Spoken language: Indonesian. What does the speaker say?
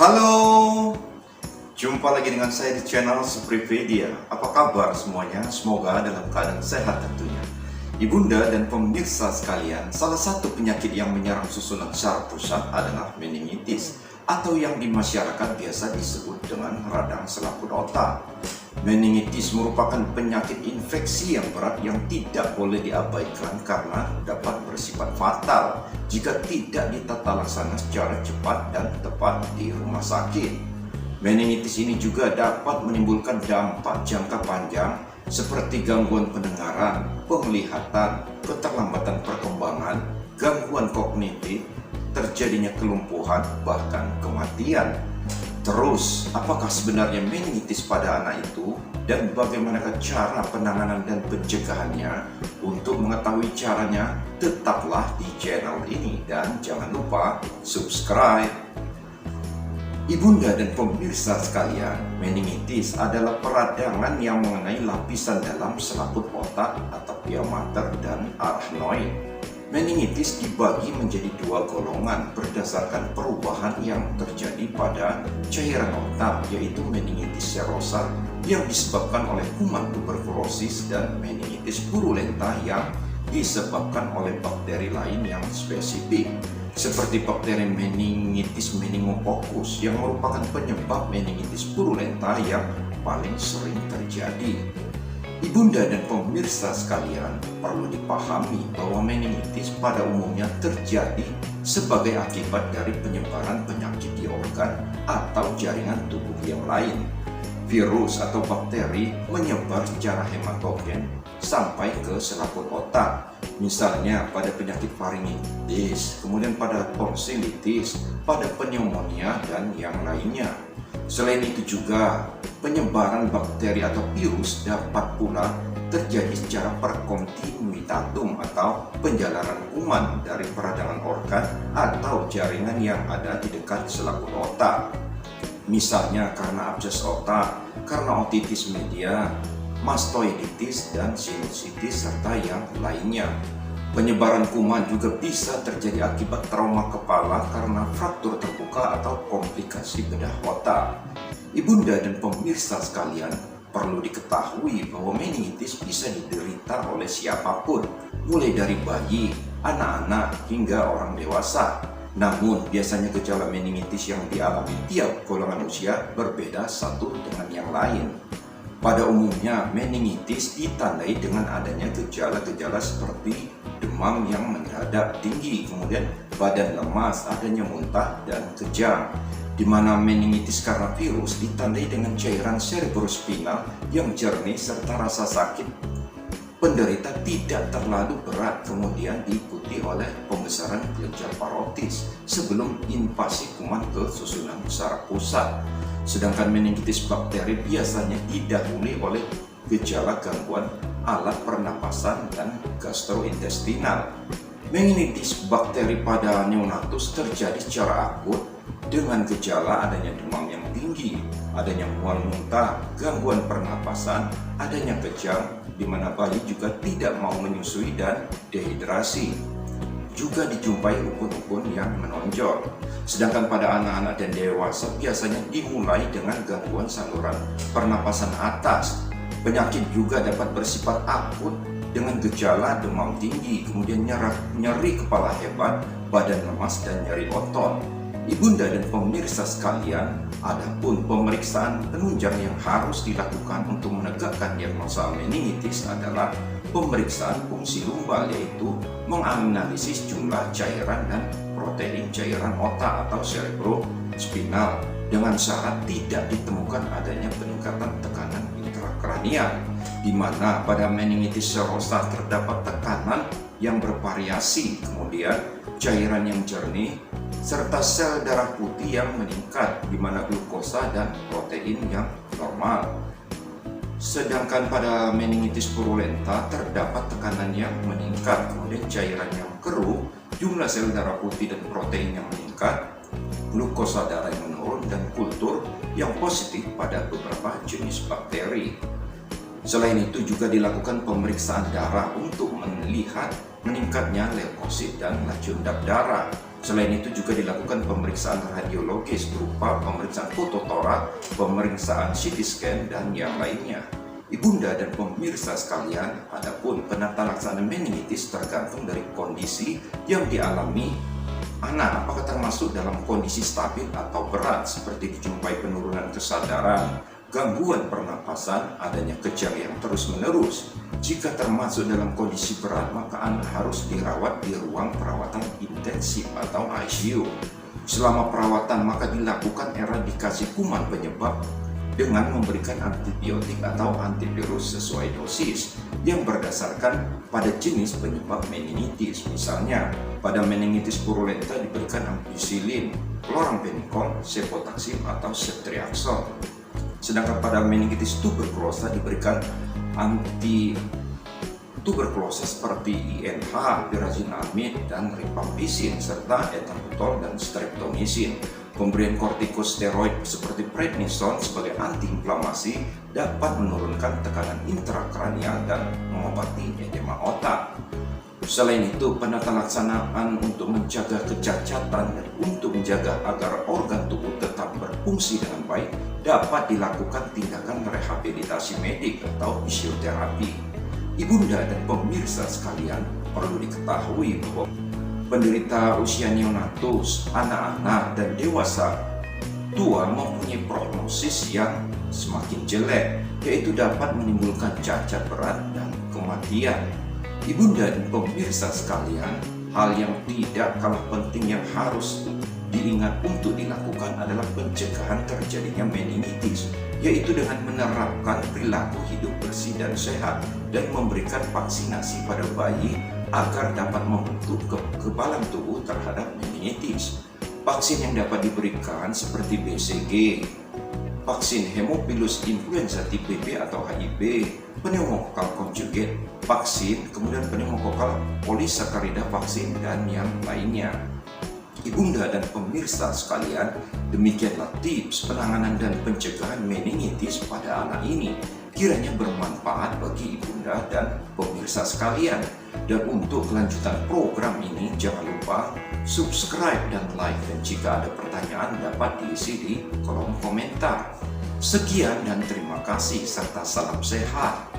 Halo, jumpa lagi dengan saya di channel Supripedia. Apa kabar semuanya? Semoga dalam keadaan sehat tentunya. Ibunda dan pemirsa sekalian, salah satu penyakit yang menyerang susunan saraf pusat adalah meningitis, atau yang di masyarakat biasa disebut dengan radang selaput otak. Meningitis merupakan penyakit infeksi yang berat yang tidak boleh diabaikan karena dapat bersifat fatal jika tidak ditata laksana secara cepat dan tepat di rumah sakit. Meningitis ini juga dapat menimbulkan dampak jangka panjang seperti gangguan pendengaran, penglihatan, keterlambatan perkembangan, gangguan kognitif, terjadinya kelumpuhan, bahkan kematian. Terus, apakah sebenarnya meningitis pada anak itu dan bagaimanakah cara penanganan dan pencegahannya? Untuk mengetahui caranya, tetaplah di channel ini dan jangan lupa subscribe. Ibunda dan pemirsa sekalian, meningitis adalah peradangan yang mengenai lapisan dalam selaput otak atau pia mater dan arachnoid. Meningitis dibagi menjadi dua golongan berdasarkan perubahan yang terjadi pada cairan otak, yaitu meningitis serosa yang disebabkan oleh kuman tuberkulosis dan meningitis purulenta yang disebabkan oleh bakteri lain yang spesifik, seperti bakteri meningitis meningococcus yang merupakan penyebab meningitis purulenta yang paling sering terjadi. Ibunda dan pemirsa sekalian, perlu dipahami bahwa meningitis pada umumnya terjadi sebagai akibat dari penyebaran penyakit di organ atau jaringan tubuh yang lain. Virus atau bakteri menyebar secara hematogen sampai ke selaput otak, misalnya pada penyakit faringitis, kemudian pada tonsilitis, pada pneumonia, dan yang lainnya. Selain itu juga, penyebaran bakteri atau virus dapat pula terjadi secara perkontinuitatum atau penjalanan kuman dari peradangan organ atau jaringan yang ada di dekat selaput otak. Misalnya karena abses otak, karena otitis media, mastoiditis, dan sinusitis, serta yang lainnya. Penyebaran kuman juga bisa terjadi akibat trauma kepala karena fraktur terbuka atau komplikasi bedah otak. Ibunda dan pemirsa sekalian, perlu diketahui bahwa meningitis bisa diderita oleh siapapun, mulai dari bayi, anak-anak, hingga orang dewasa. Namun, biasanya gejala meningitis yang dialami tiap golongan usia berbeda satu dengan yang lain. Pada umumnya, meningitis ditandai dengan adanya gejala-gejala seperti demam yang mendadak tinggi, kemudian badan lemas, adanya muntah, dan kejang. Di mana meningitis karena virus ditandai dengan cairan cerebrospinal yang jernih serta rasa sakit. Penderita tidak terlalu berat, kemudian diikuti oleh pembesaran kelenjar parotis sebelum invasi kuman ke susunan saraf pusat. Sedangkan meningitis bakteri biasanya didahului oleh gejala gangguan alat pernapasan dan gastrointestinal. Meningitis bakteri pada neonatus terjadi secara akut dengan gejala adanya demam yang tinggi, adanya mual muntah, gangguan pernapasan, adanya kejang, di mana bayi juga tidak mau menyusui dan dehidrasi. Juga dijumpai ukun-ukun yang menonjol. Sedangkan pada anak-anak dan dewasa biasanya dimulai dengan gangguan saluran pernapasan atas. Penyakit juga dapat bersifat akut dengan gejala demam tinggi, kemudian nyeri kepala hebat, badan lemas, dan nyeri otot. Ibunda dan pemirsa sekalian, adapun pemeriksaan penunjang yang harus dilakukan untuk menegakkan diagnosa meningitis adalah pemeriksaan fungsi lumbal, yaitu menganalisis jumlah cairan dan protein cairan otak atau cerebrospinal dengan syarat tidak ditemukan adanya peningkatan tekanan intrakranial, di mana pada meningitis serosa terdapat tekanan yang bervariasi, kemudian cairan yang jernih, serta sel darah putih yang meningkat, di mana glukosa dan protein yang normal. Sedangkan pada meningitis purulenta terdapat tekanan yang meningkat, kemudian cairan yang keruh, jumlah sel darah putih dan protein yang meningkat, glukosa darah yang menurun, dan kultur yang positif pada beberapa jenis bakteri. Selain itu juga dilakukan pemeriksaan darah untuk melihat meningkatnya leukosit dan laju endap darah. Selain itu juga dilakukan pemeriksaan radiologis berupa pemeriksaan foto torak, pemeriksaan CT scan, dan yang lainnya. Ibunda dan pemirsa sekalian, adapun penata laksana meningitis tergantung dari kondisi yang dialami anak, apakah termasuk dalam kondisi stabil atau berat seperti dijumpai penurunan kesadaran, gangguan pernapasan, adanya kejang yang terus-menerus. Jika termasuk dalam kondisi berat, maka anak harus dirawat di ruang perawatan intensif atau ICU. Selama perawatan maka dilakukan eradikasi kuman penyebab dengan memberikan antibiotik atau antivirus sesuai dosis yang berdasarkan pada jenis penyebab meningitis. Misalnya, pada meningitis purulenta diberikan ampicillin, chloramphenicol, cefotaxime atau ceftriaxone. Sedangkan pada meningitis tuberkulosa diberikan anti tuberkulosis seperti INH, pyrazinamide, dan rifampicin, serta ethambutol dan streptomycin. Pemberian kortikosteroid seperti prednisone sebagai antiinflamasi dapat menurunkan tekanan intrakranial dan mengobati edema otak. Selain itu, penata laksanaan untuk menjaga kecacatan dan untuk menjaga agar organ tubuh tetap berfungsi dengan baik dapat dilakukan tindakan rehabilitasi medik atau fisioterapi. Ibunda dan pemirsa sekalian, perlu diketahui bahwa penderita usia neonatus, anak-anak, dan dewasa tua mempunyai prognosis yang semakin jelek, yaitu dapat menimbulkan cacat berat dan kematian. Ibunda dan pemirsa sekalian, hal yang tidak kalah penting yang harus diingat untuk dilakukan adalah pencegahan terjadinya meningitis, yaitu dengan menerapkan perilaku hidup bersih dan sehat dan memberikan vaksinasi pada bayi agar dapat membentuk kekebalan tubuh terhadap meningitis. Vaksin yang dapat diberikan seperti BCG, vaksin Haemophilus influenza tipe B atau HIV, pneumokokal conjugate vaksin, kemudian pneumokokal polysaccharida vaksin, dan yang lainnya. Ibunda dan pemirsa sekalian, demikianlah tips penanganan dan pencegahan meningitis pada anak ini. Kiranya bermanfaat bagi ibunda dan pemirsa sekalian. Dan untuk kelanjutan program ini, jangan lupa subscribe dan like, dan jika ada pertanyaan dapat diisi di kolom komentar. Sekian dan terima kasih serta salam sehat.